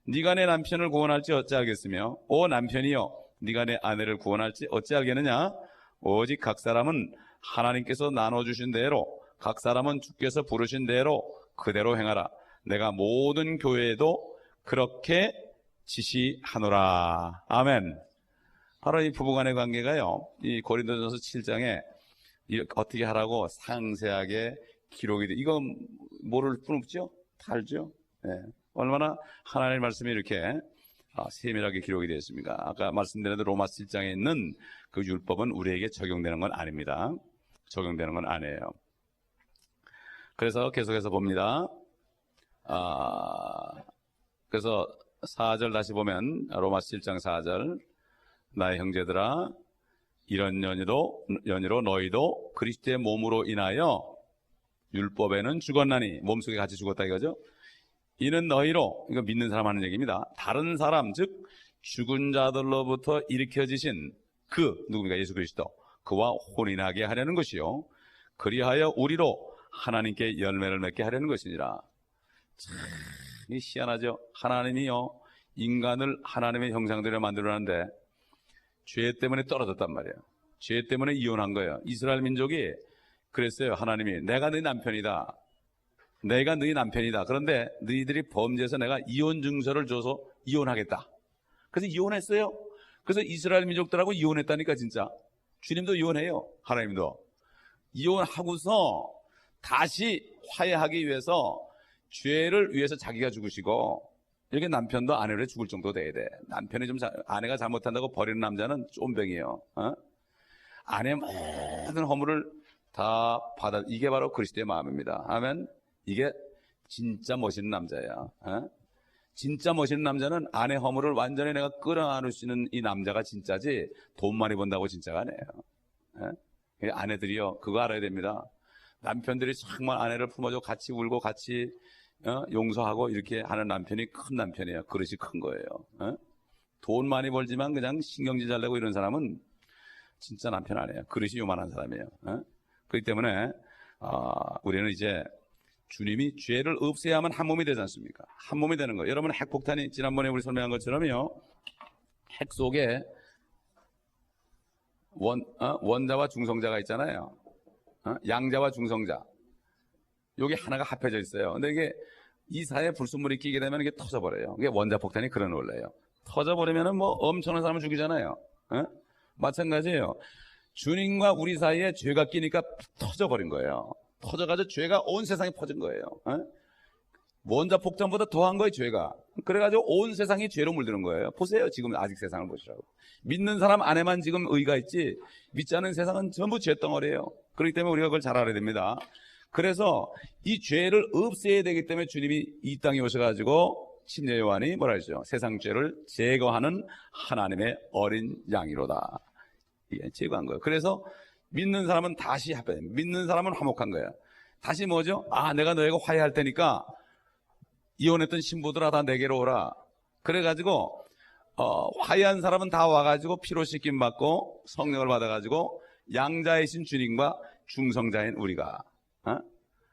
네가 내 남편을 구원할지 어찌하겠으며 오 남편이여, 네가 내 아내를 구원할지 어찌하겠느냐. 오직 각 사람은 하나님께서 나눠주신 대로, 각 사람은 주께서 부르신 대로 그대로 행하라. 내가 모든 교회에도 그렇게 지시하노라. 아멘. 바로 이 부부간의 관계가요, 이 고린도전서 7장에 어떻게 하라고 상세하게 기록이 돼. 이건 모를 뿐 없죠? 다 알죠? 네. 얼마나 하나님의 말씀이 이렇게 세밀하게 기록이 되어 있습니까? 아까 말씀드린 대로 로마서 7장에 있는 그 율법은 우리에게 적용되는 건 아닙니다. 적용되는 건 아니에요. 그래서 계속해서 봅니다. 그래서 4절 다시 보면 로마서 7장 4절 나의 형제들아, 이런 연유로 너희도 그리스도의 몸으로 인하여 율법에는 죽었나니, 몸속에 같이 죽었다 이거죠. 이는 너희로, 이거 믿는 사람 하는 얘기입니다. 다른 사람, 즉 죽은 자들로부터 일으켜지신 그 누굽니까? 예수 그리스도, 그와 혼인하게 하려는 것이요, 그리하여 우리로 하나님께 열매를 맺게 하려는 것이니라. 참 희한하죠. 하나님이요, 인간을 하나님의 형상대로 만들어놨는데 죄 때문에 떨어졌단 말이에요. 죄 때문에 이혼한 거예요. 이스라엘 민족이 그랬어요. 하나님이 내가 너희 남편이다. 내가 너희 남편이다. 그런데 너희들이 범죄해서 내가 이혼 증서를 줘서 이혼하겠다. 그래서 이혼했어요. 그래서 이스라엘 민족들하고 이혼했다니까. 진짜 주님도 이혼해요. 하나님도 이혼하고서 다시 화해하기 위해서 죄를 위해서 자기가 죽으시고, 이렇게 남편도 아내로 죽을 정도 돼야 돼. 남편이 아내가 잘못한다고 버리는 남자는 쫌병이에요. 아내의 모든 허물을 다 받아. 이게 바로 그리스도의 마음입니다. 아멘. 이게 진짜 멋있는 남자야. 진짜 멋있는 남자는 아내 허물을 완전히 내가 끌어안을 수 있는 이 남자가 진짜지, 돈 많이 번다고 진짜가 아니에요. 아내들이요, 그거 알아야 됩니다. 남편들이 정말 아내를 품어줘 같이 울고 같이 용서하고 이렇게 하는 남편이 큰 남편이에요. 그릇이 큰 거예요. 돈 많이 벌지만 그냥 신경질 잘 내고 이런 사람은 진짜 남편 아니에요. 그릇이 요만한 사람이에요. 그렇기 때문에 우리는 이제 주님이 죄를 없애야만 한 몸이 되지 않습니까? 한 몸이 되는 거예요. 여러분, 핵폭탄이 지난번에 우리 설명한 것처럼요, 핵 속에 원자와 중성자가 있잖아요. 양자와 중성자. 여기 하나가 합해져 있어요. 근데 이게 이 사이에 불순물이 끼게 되면 이게 터져버려요. 이게 원자 폭탄이 그런 원리예요. 터져버리면은 뭐 엄청난 사람을 죽이잖아요. 마찬가지예요. 주님과 우리 사이에 죄가 끼니까 터져버린 거예요. 터져가지고 죄가 온 세상에 퍼진 거예요. 원자 폭탄보다 더한 거예요, 죄가. 그래가지고 온 세상이 죄로 물드는 거예요. 보세요, 지금 아직 세상을 보시라고. 믿는 사람 안에만 지금 의가 있지, 믿지 않는 세상은 전부 죄덩어리예요. 그렇기 때문에 우리가 그걸 잘 알아야 됩니다. 그래서 이 죄를 없애야 되기 때문에 주님이 이 땅에 오셔가지고 침례 요한이 뭐라 했죠? 세상 죄를 제거하는 하나님의 어린 양이로다. 이게 제거한 거예요. 그래서 믿는 사람은 다시 합해. 믿는 사람은 화목한 거예요. 다시 뭐죠? 내가 너희가 화해할 테니까 이혼했던 신부들아 다 내게로 오라. 그래가지고 화해한 사람은 다 와가지고 피로 씻김 받고 성령을 받아가지고 양자이신 주님과 중성자인 우리가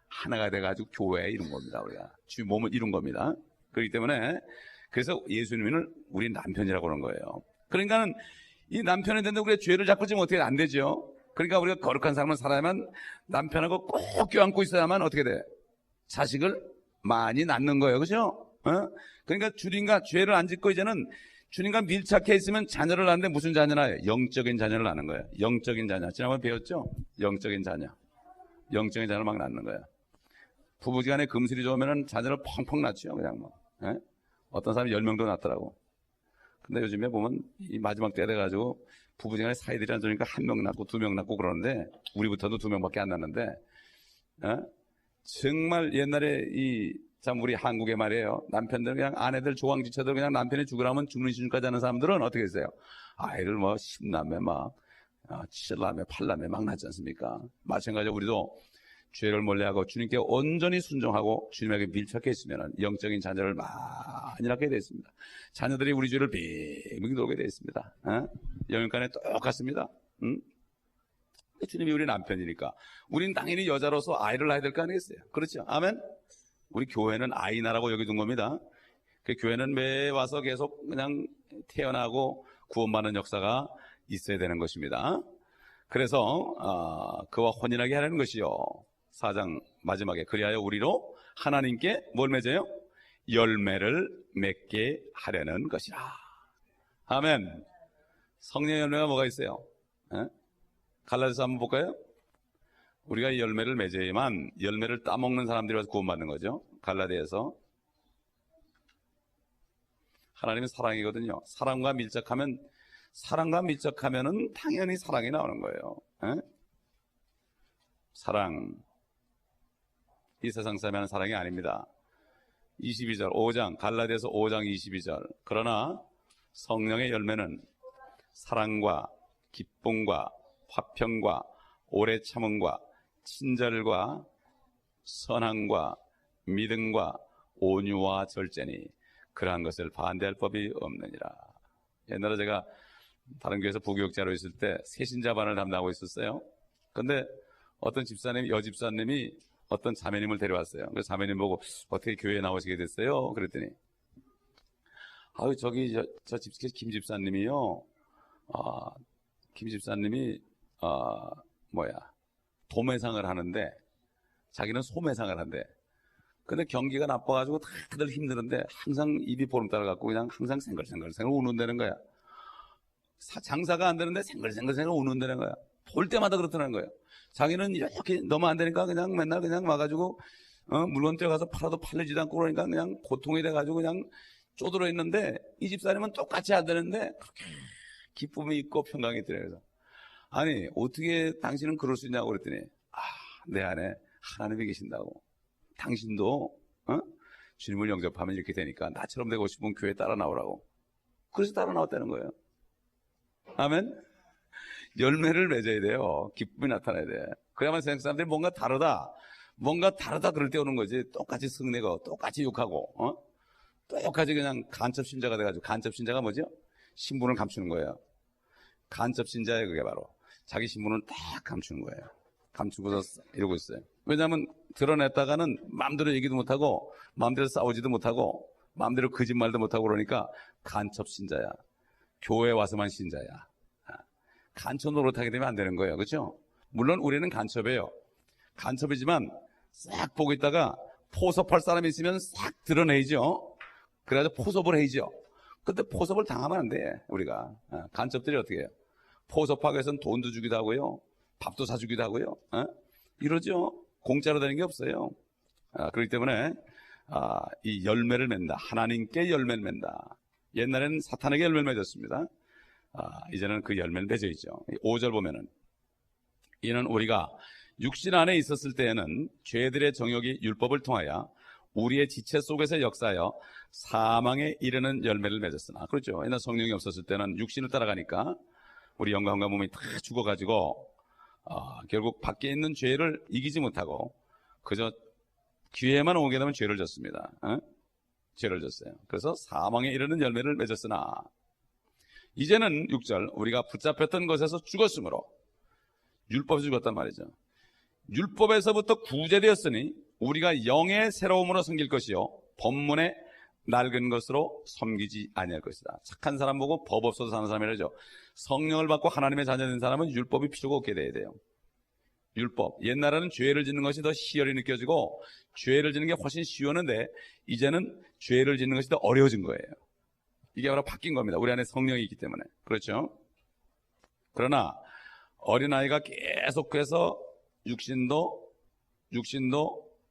하나가 돼가지고 교회에 이룬 겁니다. 우리가 주 몸을 이룬 겁니다. 그렇기 때문에 그래서 예수님을 우리 남편이라고 하는 거예요. 그러니까는 이 남편이 되는데 우리가 죄를 자꾸 지면 어떻게 안 되죠? 그러니까 우리가 거룩한 삶을 살아야만 남편하고 꼭 껴안고 있어야만 어떻게 돼? 자식을 많이 낳는 거예요. 그죠? 그러니까 주님과 죄를 안 짓고 이제는 주님과 밀착해 있으면 자녀를 낳는데 무슨 자녀나요? 영적인 자녀를 낳는 거예요. 영적인 자녀. 지난번에 배웠죠? 영적인 자녀. 영적인 자녀를 막 낳는 거예요. 부부지간에 금슬이 좋으면 자녀를 펑펑 낳죠. 그냥 뭐. 어떤 사람이 10명도 낳더라고. 근데 요즘에 보면 이 마지막 때 돼가지고 부부지간에 사이들이 안 좋으니까 1명 낳고 2명 낳고 그러는데 우리부터도 2명밖에 안 낳는데 정말 옛날에 참 우리 한국에 말이에요. 남편들 그냥 아내들 조강지처들 그냥 남편이 죽으라면 죽는 수준까지 하는 사람들은 어떻게 했어요? 아이를 뭐 10남매 막 7남매 8남매 막 낳지 않습니까? 마찬가지로 우리도 죄를 멀리하고 주님께 온전히 순종하고 주님에게 밀착해 있으면 영적인 자녀를 많이 낳게 되어 있습니다. 자녀들이 우리 죄를 빙빙 돌게 되어 있습니다. 영육간에 똑같습니다. 주님이 우리 남편이니까 우리는 당연히 여자로서 아이를 낳아야 될 거 아니겠어요? 그렇죠? 아멘? 우리 교회는 아이나라고 여기둔 겁니다. 그 교회는 매 와서 계속 그냥 태어나고 구원받는 역사가 있어야 되는 것입니다. 그래서 그와 혼인하게 하려는 것이요. 4장 마지막에 그리하여 우리로 하나님께 뭘 맺어요? 열매를 맺게 하려는 것이라. 아멘. 성령의 열매가 뭐가 있어요? 갈라디아서 한번 볼까요? 우리가 이 열매를 맺어야만 열매를 따먹는 사람들이 와서 구원받는 거죠. 갈라디아서 하나님은 사랑이거든요. 사랑과 밀착하면은 당연히 사랑이 나오는 거예요. 사랑, 이 세상 사람이 하는 사랑이 아닙니다. 22절 5장 갈라디아서 5장 22절 그러나 성령의 열매는 사랑과 기쁨과 화평과 오래 참음과 친절과 선함과 믿음과 온유와 절제니 그러한 것을 반대할 법이 없느니라. 옛날에 제가 다른 교회에서 부교육자로 있을 때 새신자반을 담당하고 있었어요. 근데 어떤 집사님이 여집사님이 어떤 자매님을 데려왔어요. 그래서 자매님 보고 어떻게 교회에 나오시게 됐어요? 그랬더니 저기 저 김 집사님이요. 김 집사님이 도매상을 하는데 자기는 소매상을 한대. 근데 경기가 나빠가지고 다들 힘드는데 항상 입이 보름 따라갖고 그냥 항상 생글생글 우는다는 거야. 장사가 안 되는데 생글생글 우는다는 거야. 볼 때마다 그렇다는 거예요. 자기는 이렇게 너무 안 되니까 그냥 맨날 그냥 와가지고 물건 뛰어가서 팔아도 팔리지도 않고 그러니까 그냥 고통이 돼가지고 그냥 쪼들어 있는데 이 집사님은 똑같이 안 되는데 그렇게 기쁨이 있고 평강이 있더래요. 그래서 아니 어떻게 당신은 그럴 수 있냐고 그랬더니 내 안에 하나님이 계신다고. 당신도 주님을 영접하면 이렇게 되니까 나처럼 되고 싶으면 교회 따라 나오라고. 그래서 따라 나왔다는 거예요. 아멘. 열매를 맺어야 돼요. 기쁨이 나타나야 돼. 그래야만 세상 사람들이 뭔가 다르다 그럴 때 오는 거지. 똑같이 승내고 똑같이 욕하고 똑같이 그냥 간첩신자가 돼가지고. 간첩신자가 뭐죠? 신분을 감추는 거예요. 간첩신자예요. 그게 바로 자기 신분을 딱 감추는 거예요. 감추고서 이러고 있어요. 왜냐하면 드러냈다가는 마음대로 얘기도 못하고 마음대로 싸우지도 못하고 마음대로 거짓말도 못하고 그러니까 간첩신자야. 교회 와서만 신자야. 간첩 노릇하게 되면 안 되는 거예요. 그렇죠? 물론 우리는 간첩이에요. 간첩이지만 싹 보고 있다가 포섭할 사람이 있으면 싹 드러내죠. 그래가지고 포섭을 해야죠. 근데 포섭을 당하면 안 돼. 우리가 간첩들이 어떻게 해요? 포섭하기 위해서는 돈도 주기도 하고요, 밥도 사주기도 하고요, 이러죠. 공짜로 되는 게 없어요. 그렇기 때문에 이 열매를 맺는다. 하나님께 열매를 맺는다. 옛날에는 사탄에게 열매를 맺었습니다. 이제는 그 열매를 맺어 있죠. 5절 보면은, 이는 우리가 육신 안에 있었을 때에는 죄들의 정욕이 율법을 통하여 우리의 지체 속에서 역사하여 사망에 이르는 열매를 맺었으나. 그렇죠. 옛날 성령이 없었을 때는 육신을 따라가니까 우리 영광과 몸이 다 죽어가지고 결국 밖에 있는 죄를 이기지 못하고 그저 기회만 오게 되면 죄를 졌습니다. 죄를 졌어요. 그래서 사망에 이르는 열매를 맺었으나 이제는 6절, 우리가 붙잡혔던 것에서 죽었으므로, 율법에서 죽었단 말이죠. 율법에서부터 구제되었으니 우리가 영의 새로움으로 섬길 것이요 법문의 낡은 것으로 섬기지 아니할 것이다. 착한 사람 보고 법 없어서 사는 사람이라죠. 성령을 받고 하나님의 자녀된 사람은 율법이 필요가 없게 돼야 돼요. 율법, 옛날에는 죄를 짓는 것이 더 희열이 느껴지고 죄를 짓는 게 훨씬 쉬웠는데 이제는 죄를 짓는 것이 더 어려워진 거예요. 이게 바로 바뀐 겁니다. 우리 안에 성령이 있기 때문에. 그렇죠? 그러나 어린아이가 계속해서 육신도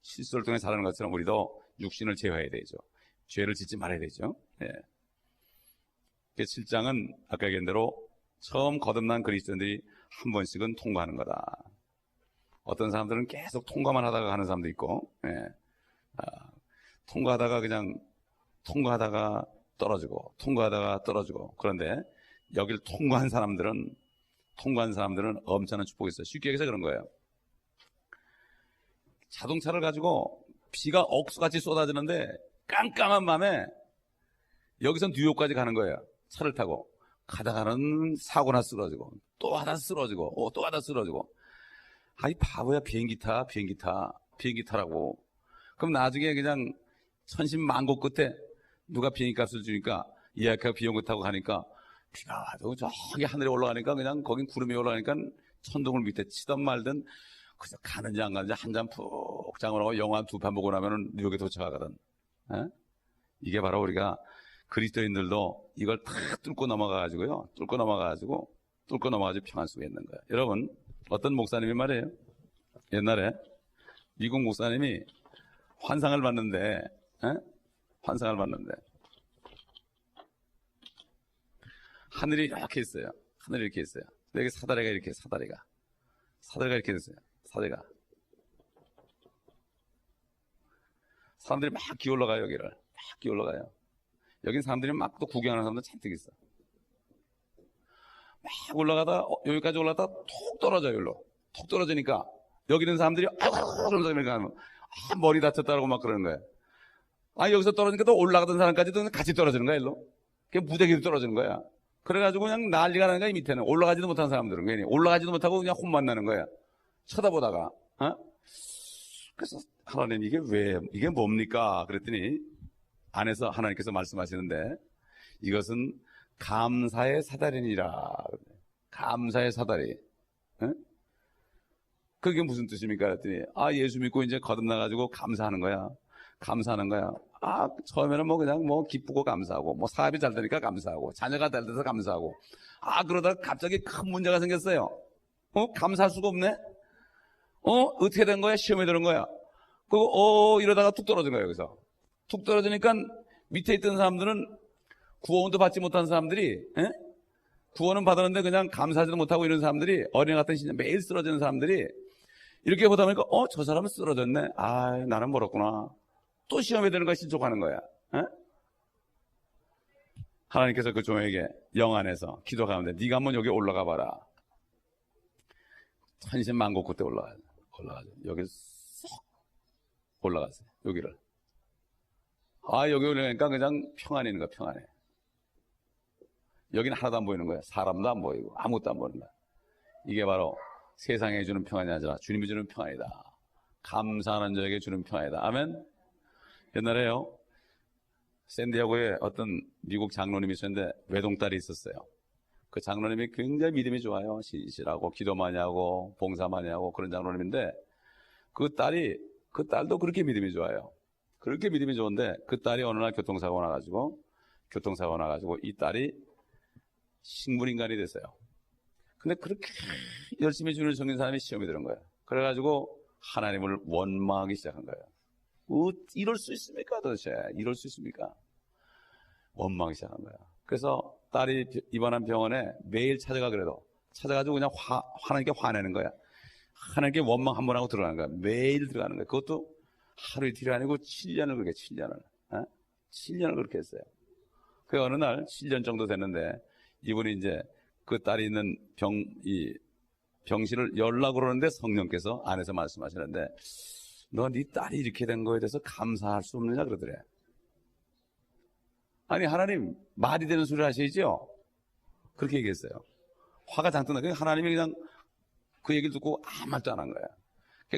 실수를 통해 살아가는 것처럼 우리도 육신을 제어해야 되죠. 죄를 짓지 말아야 되죠. 예. 7장은 아까 얘기한 대로 처음 거듭난 그리스도인들이 한 번씩은 통과하는 거다. 어떤 사람들은 계속 통과만 하다가 가는 사람도 있고, 통과하다가 통과하다가 떨어지고. 그런데 여길 통과한 사람들은 엄청난 축복이 있어요. 쉽게 얘기해서 그런 거예요. 자동차를 가지고 비가 억수같이 쏟아지는데 깜깜한 밤에 여기서 뉴욕까지 가는 거예요. 차를 타고 가다가는 사고나 쓰러지고 또 하다 쓰러지고 또 하다 쓰러지고. 아이 바보야, 비행기 타라고. 그럼 나중에 그냥 천신만고 끝에 누가 비행기 값을 주니까 예약하고 비용을 타고 가니까 비가 와도 저기 하늘에 올라가니까 그냥 거긴 구름이 올라가니까 천둥을 밑에 치던 말든 그저 가는지 안 가는지 한 잔 푹 장을 하고 영화 2편 보고 나면은 뉴욕에 도착하거든. 이게 바로 우리가 그리스도인들도 이걸 다 뚫고 넘어가가지고 평안 속에 있는 거예요. 여러분, 어떤 목사님이 말이에요. 옛날에 미국 목사님이 환상을 봤는데 하늘이 이렇게 있어요. 여기 사다리가 이렇게 됐어요. 사람들이 막 기어올라가요. 여긴 사람들이 막 또 구경하는 사람들 잔뜩 있어. 막 올라가다 여기까지 올라가다 톡 떨어져요. 톡 떨어지니까 여기 있는 사람들이 그러면서 머리 다쳤다고 막 그러는 거예요. 여기서 떨어지니까 또 올라가던 사람까지도 같이 떨어지는 거야. 일로. 그게 무대기도 떨어지는 거야. 그래가지고 그냥 난리가 나는 거야. 이 밑에는 올라가지도 못한 사람들은 괜히 올라가지도 못하고 그냥 혼만 나는 거야. 쳐다보다가. 그래서 하나님, 이게 뭡니까? 그랬더니 안에서 하나님께서 말씀하시는데 이것은 감사의 사다리니라. 감사의 사다리. 그게 무슨 뜻입니까? 그랬더니 예수 믿고 이제 거듭나가지고 감사하는 거야. 처음에는 그냥 기쁘고 감사하고, 사업이 잘 되니까 감사하고, 자녀가 잘 돼서 감사하고, 그러다가 갑자기 큰 문제가 생겼어요. 감사할 수가 없네? 어떻게 된 거야? 시험에 드는 거야. 이러다가 툭 떨어진 거야, 여기서. 툭 떨어지니까 밑에 있던 사람들은 구원도 받지 못한 사람들이, 구원은 받았는데 그냥 감사하지도 못하고 이런 사람들이, 어린애 같은 신자 매일 쓰러지는 사람들이 이렇게 보다 보니까 저 사람은 쓰러졌네. 나는 멀었구나. 또 시험에 드는 거 실족하는 거야. 하나님께서 그 종에게 영 안에서 기도 가운데 네가 한번 여기 올라가 봐라. 천신만고 끝에 올라가죠. 여기 쏙 올라갔어요. 여기를. 여기 올라가니까 그냥 평안이 있는 거야. 평안해. 여기는 하나도 안 보이는 거야. 사람도 안 보이고 아무것도 안 보이는 거야. 이게 바로 세상에 주는 평안이 아니라 주님이 주는 평안이다. 감사하는 자에게 주는 평안이다. 아멘. 옛날에요, 샌디에고에 어떤 미국 장로님이 있었는데 외동딸이 있었어요. 그 장로님이 굉장히 믿음이 좋아요. 신실하고 기도 많이 하고 봉사 많이 하고 그런 장로님인데 그 딸도 그렇게 믿음이 좋아요. 그렇게 믿음이 좋은데 그 딸이 어느 날 교통사고가 나가지고 이 딸이 식물인간이 됐어요. 근데 그렇게 열심히 주를 섬긴 사람이 시험이 드는 거예요. 그래가지고 하나님을 원망하기 시작한 거예요. 이럴 수 있습니까 도대체? 이럴 수 있습니까? 원망하기 시작한 거예요. 그래서 딸이 입원한 병원에 매일 찾아가지고 그냥 하나님께 화내는 거야. 하나님께 원망 한 번 하고 들어가는 거야. 매일 들어가는 거야. 그것도 하루 이틀이 아니고 7년을 그렇게 7년을 그렇게 했어요. 그 어느 날 7년 정도 됐는데 이분이 이제 그 딸이 있는 병실을 열라고 그러는데 성령께서 안에서 말씀하시는데 너 네 딸이 이렇게 된 거에 대해서 감사할 수 없느냐 그러더래. 아니 하나님 말이 되는 소리를 하시죠? 그렇게 얘기했어요. 화가 잔뜩 나고 하나님이 그냥 그 얘기를 듣고 아무 말도 안 한 거야.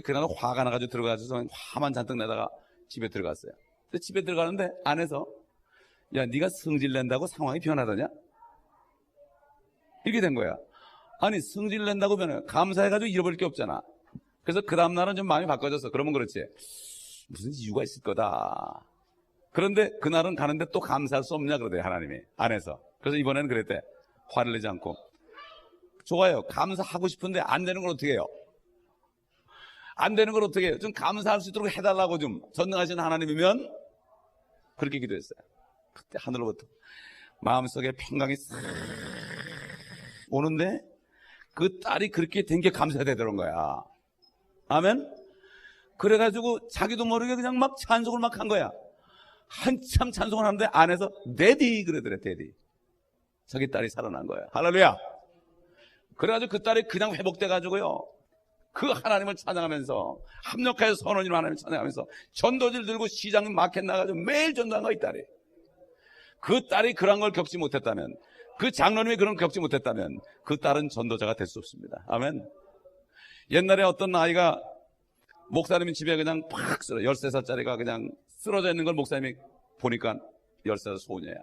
그날 화가 나가지고 들어가서 화만 잔뜩 내다가 집에 들어갔어요. 근데 집에 들어가는데 안에서 야 네가 성질 낸다고 상황이 변하더냐? 이렇게 된 거야. 아니 성질 낸다고 변해. 감사해가지고 잃어버릴 게 없잖아. 그래서 그 다음날은 좀 마음이 바꿔졌어. 그러면 그렇지. 무슨 이유가 있을 거다. 그런데 그날은 가는데 또 감사할 수 없냐 그러대요. 하나님이 안에서. 그래서 이번에는 그랬대. 화를 내지 않고. 좋아요. 감사하고 싶은데 안 되는 걸 어떻게 해요? 안 되는 걸 어떻게 해요? 좀 감사할 수 있도록 해달라고 좀 전능하신 하나님이면 그렇게 기도했어요. 그때 하늘로부터 마음속에 평강이 싹 오는데 그 딸이 그렇게 된 게 감사되더란 거야. 아멘? 그래가지고 자기도 모르게 그냥 막 찬송을 막 한 거야. 한참 찬송을 하는데 안에서 데디 그러더래. 데디. 자기 딸이 살아난 거야. 할렐루야. 그래가지고 그 딸이 그냥 회복돼가지고요 그 하나님을 찬양하면서 합력하여서 선원이로 하나님을 찬양하면서 전도지를 들고 시장 마켓 나가지고 매일 전도한 거야. 이 딸이. 그 딸이 그런 걸 겪지 못했다면, 그 장로님이 그런 걸 겪지 못했다면 그 딸은 전도자가 될 수 없습니다. 아멘. 옛날에 어떤 아이가 목사님이 집에 그냥 팍 13살짜리가 그냥 쓰러져 있는 걸 목사님이 보니까 13살 소녀야.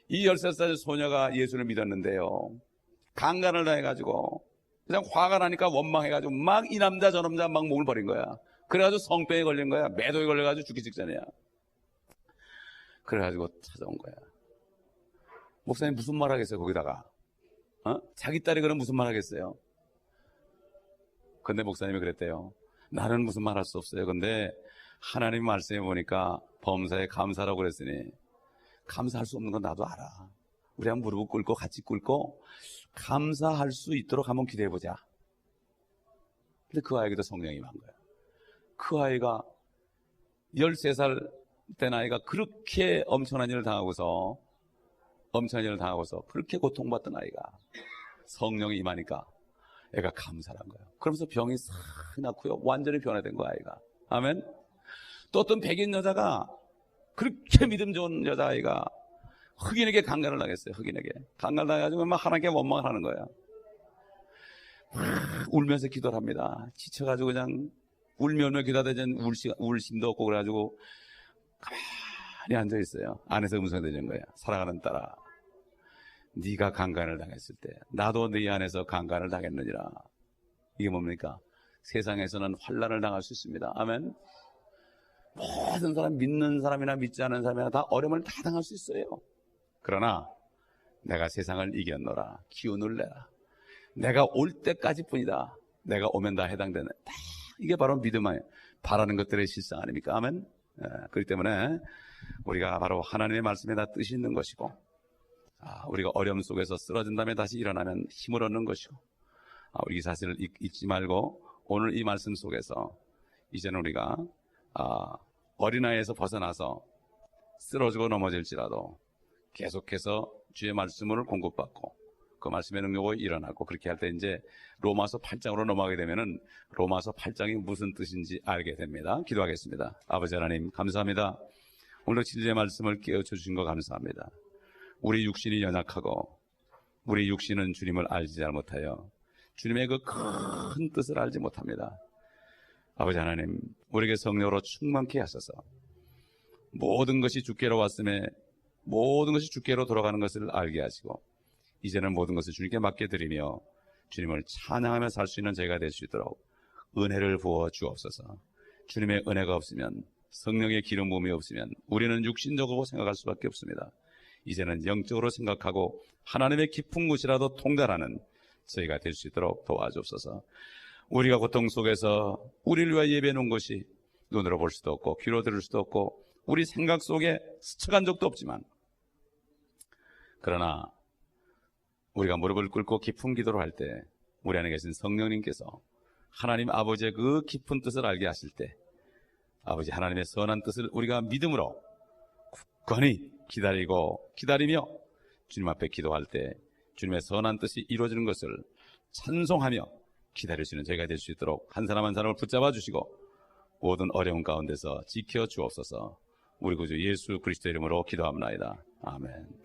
이 13살 소녀가 예수를 믿었는데요 강간을 당해가지고 그냥 화가 나니까 원망해가지고 막 이 남자 저 남자 막 목을 버린 거야. 그래가지고 성병에 걸린 거야. 매도에 걸려가지고 죽기 직전이야. 그래가지고 찾아온 거야. 목사님 무슨 말 하겠어요 거기다가? 자기 딸이 그럼 무슨 말 하겠어요? 근데 목사님이 그랬대요. 나는 무슨 말 할 수 없어요. 근데 하나님 말씀해 보니까 범사에 감사라고 그랬으니 감사할 수 없는 건 나도 알아. 우리 한번 무릎을 꿇고 같이 꿇고 감사할 수 있도록 한번 기대해보자. 근데 그 아이에게도 성령이 임한 거야. 그 아이가 13살 된 아이가 그렇게 엄청난 일을 당하고서 그렇게 고통받던 아이가 성령이 임하니까 애가 감사한 거예요. 그러면서 병이 싹 낫고요 완전히 변화된 거야 아이가. 아멘. 또 어떤 백인 여자가 그렇게 믿음 좋은 여자아이가 흑인에게 강간을 당했어요. 흑인에게 강간을 당해가지고 막 하나님께 원망을 하는 거야. 울면서 기도를 합니다. 지쳐가지고 그냥 울며 기도하다 울 힘도 없고 그래가지고 가만히 앉아있어요. 안에서 음성이 들리는 거야. 사랑하는 딸아, 네가 강간을 당했을 때 나도 네 안에서 강간을 당했느니라. 이게 뭡니까? 세상에서는 환난을 당할 수 있습니다. 아멘. 모든 사람, 믿는 사람이나 믿지 않는 사람이나 다 어려움을 다 당할 수 있어요. 그러나 내가 세상을 이겼노라. 기운을 내라. 내가 올 때까지 뿐이다. 내가 오면 다 해당되는. 이게 바로 믿음의 바라는 것들의 실상 아닙니까? 아멘. 그렇기 때문에 우리가 바로 하나님의 말씀에 다 뜻이 있는 것이고, 우리가 어려움 속에서 쓰러진 다음에 다시 일어나면 힘을 얻는 것이고, 우리 이 사실을 잊지 말고 오늘 이 말씀 속에서 이제는 우리가 어린아이에서 벗어나서 쓰러지고 넘어질지라도 계속해서 주의 말씀을 공급받고 그 말씀의 능력으로 일어나고, 그렇게 할 때 이제 로마서 8장으로 넘어가게 되면은 로마서 8장이 무슨 뜻인지 알게 됩니다. 기도하겠습니다. 아버지 하나님 감사합니다. 오늘 진리의 말씀을 깨우쳐 주신 거 감사합니다. 우리 육신이 연약하고 우리 육신은 주님을 알지 못하여 주님의 그 큰 뜻을 알지 못합니다. 아버지 하나님, 우리에게 성령으로 충만케 하셔서 모든 것이 주께로 왔음에 모든 것이 주께로 돌아가는 것을 알게 하시고, 이제는 모든 것을 주님께 맡겨드리며 주님을 찬양하며 살 수 있는 저희가 될 수 있도록 은혜를 부어 주옵소서. 주님의 은혜가 없으면, 성령의 기름 부음이 없으면 우리는 육신적으로 생각할 수밖에 없습니다. 이제는 영적으로 생각하고 하나님의 깊은 곳이라도 통달하는 저희가 될 수 있도록 도와주옵소서. 우리가 고통 속에서 우리를 위하여 예배해 놓은 것이 눈으로 볼 수도 없고 귀로 들을 수도 없고 우리 생각 속에 스쳐간 적도 없지만, 그러나 우리가 무릎을 꿇고 깊은 기도를 할 때 우리 안에 계신 성령님께서 하나님 아버지의 그 깊은 뜻을 알게 하실 때, 아버지 하나님의 선한 뜻을 우리가 믿음으로 굳건히 기다리며 주님 앞에 기도할 때 주님의 선한 뜻이 이루어지는 것을 찬송하며 기다릴 수 있는 저희가 될 수 있도록 한 사람 한 사람을 붙잡아 주시고 모든 어려운 가운데서 지켜 주옵소서. 우리 구주 예수 그리스도 이름으로 기도합나이다. 아멘.